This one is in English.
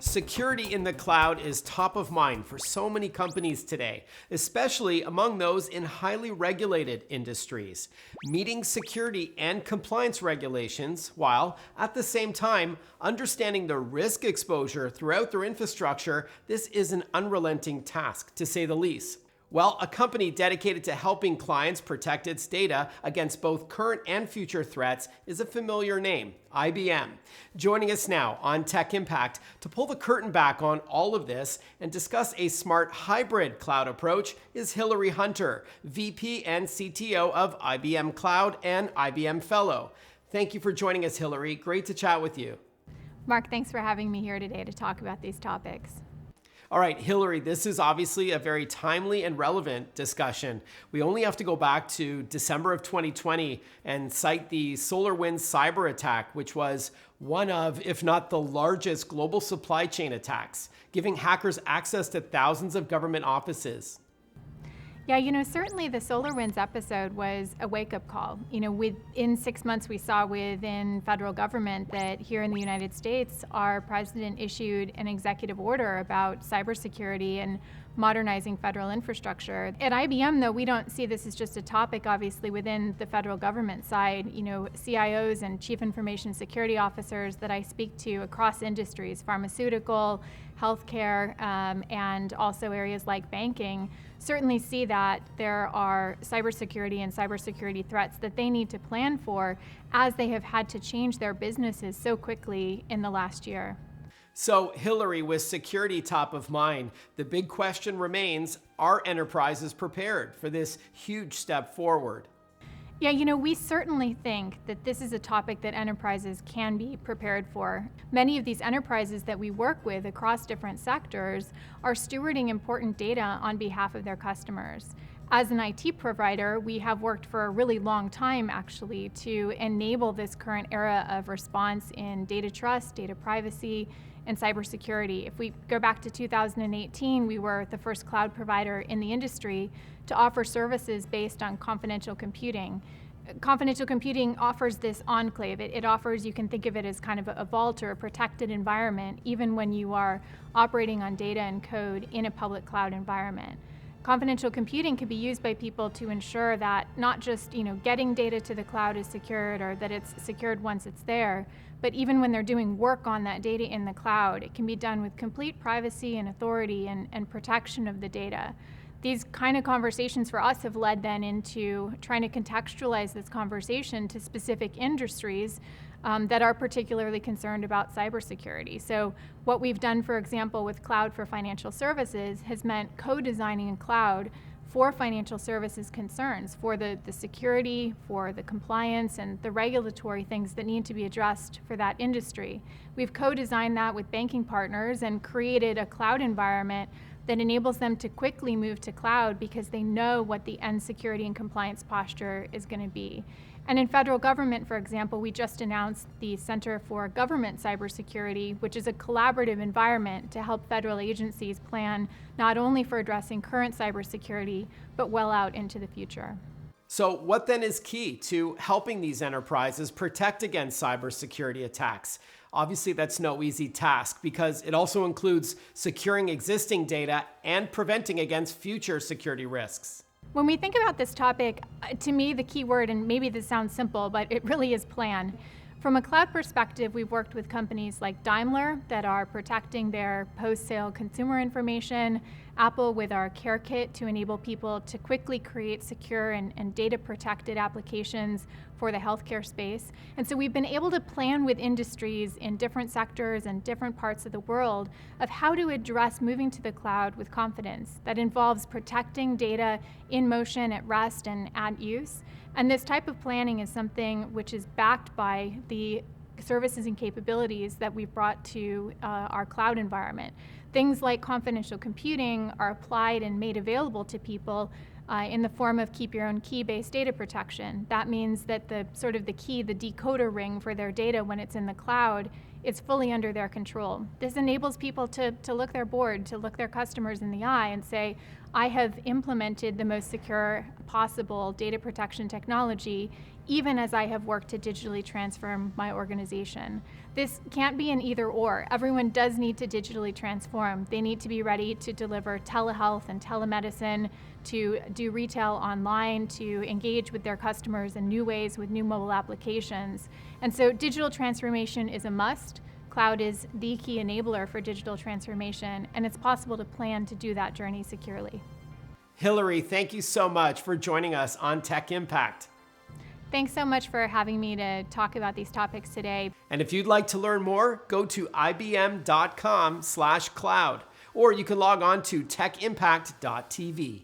Security in the cloud is top of mind for so many companies today, especially among those in highly regulated industries. Meeting security and compliance regulations, while at the same time understanding the risk exposure throughout their infrastructure, this is an unrelenting task, to say the least. Well, a company dedicated to helping clients protect its data against both current and future threats is a familiar name, IBM. Joining us now on Tech Impact to pull the curtain back on all of this and discuss a smart hybrid cloud approach is Hillery Hunter, VP and CTO of IBM Cloud and IBM Fellow. Thank you for joining us, Hillery. Great to chat with you. Mark, thanks for having me here today to talk about these topics. All right, Hillery, this is obviously a very timely and relevant discussion. We only have to go back to December of 2020 and cite the SolarWinds cyber attack, which was one of, if not the largest global supply chain attacks, giving hackers access to thousands of government offices. Yeah, certainly the SolarWinds episode was a wake-up call. Within 6 months, we saw within federal government that here in the United States, our president issued an executive order about cybersecurity and modernizing federal infrastructure. At IBM, though, we don't see this as just a topic, obviously, within the federal government side. CIOs and chief information security officers that I speak to across industries, pharmaceutical, healthcare, and also areas like banking, certainly see that there are cybersecurity and cybersecurity threats that they need to plan for as they have had to change their businesses so quickly in the last year. So, Hillery, with security top of mind, the big question remains, are enterprises prepared for this huge step forward? Yeah, we certainly think that this is a topic that enterprises can be prepared for. Many of these enterprises that we work with across different sectors are stewarding important data on behalf of their customers. As an IT provider, we have worked for a really long time, actually, to enable this current era of response in data trust, data privacy, and cybersecurity. If we go back to 2018, we were the first cloud provider in the industry to offer services based on confidential computing. Confidential computing offers this enclave. It offers, you can think of it as kind of a vault or a protected environment, even when you are operating on data and code in a public cloud environment. Confidential computing can be used by people to ensure that not just getting data to the cloud is secured or that it's secured once it's there, but even when they're doing work on that data in the cloud, it can be done with complete privacy and authority and protection of the data. These kind of conversations for us have led then into trying to contextualize this conversation to specific industries that are particularly concerned about cybersecurity. So what we've done, for example, with Cloud for Financial Services has meant co-designing a cloud for financial services concerns, for the security, for the compliance, and the regulatory things that need to be addressed for that industry. We've co-designed that with banking partners and created a cloud environment that enables them to quickly move to cloud because they know what the end security and compliance posture is going to be. And in federal government, for example, we just announced the Center for Government Cybersecurity, which is a collaborative environment to help federal agencies plan not only for addressing current cybersecurity, but well out into the future. So what then is key to helping these enterprises protect against cybersecurity attacks? Obviously, that's no easy task because it also includes securing existing data and preventing against future security risks. When we think about this topic, to me, the key word, and maybe this sounds simple, but it really is plan. From a cloud perspective, we've worked with companies like Daimler that are protecting their post-sale consumer information, Apple with our Care Kit to enable people to quickly create secure and data-protected applications for the healthcare space. And so we've been able to plan with industries in different sectors and different parts of the world of how to address moving to the cloud with confidence. That involves protecting data in motion, at rest, and at use. And this type of planning is something which is backed by the services and capabilities that we've brought to our cloud environment. Things like confidential computing are applied and made available to people in the form of keep your own key-based data protection. That means that the key, the decoder ring for their data when it's in the cloud, is fully under their control. This enables people to look their board, to look their customers in the eye and say, I have implemented the most secure possible data protection technology even as I have worked to digitally transform my organization. This can't be an either or. Everyone does need to digitally transform. They need to be ready to deliver telehealth and telemedicine, to do retail online, to engage with their customers in new ways with new mobile applications. And so digital transformation is a must. Cloud is the key enabler for digital transformation, and it's possible to plan to do that journey securely. Hillery, thank you so much for joining us on Tech Impact. Thanks so much for having me to talk about these topics today. And if you'd like to learn more, go to ibm.com/cloud, or you can log on to techimpact.tv.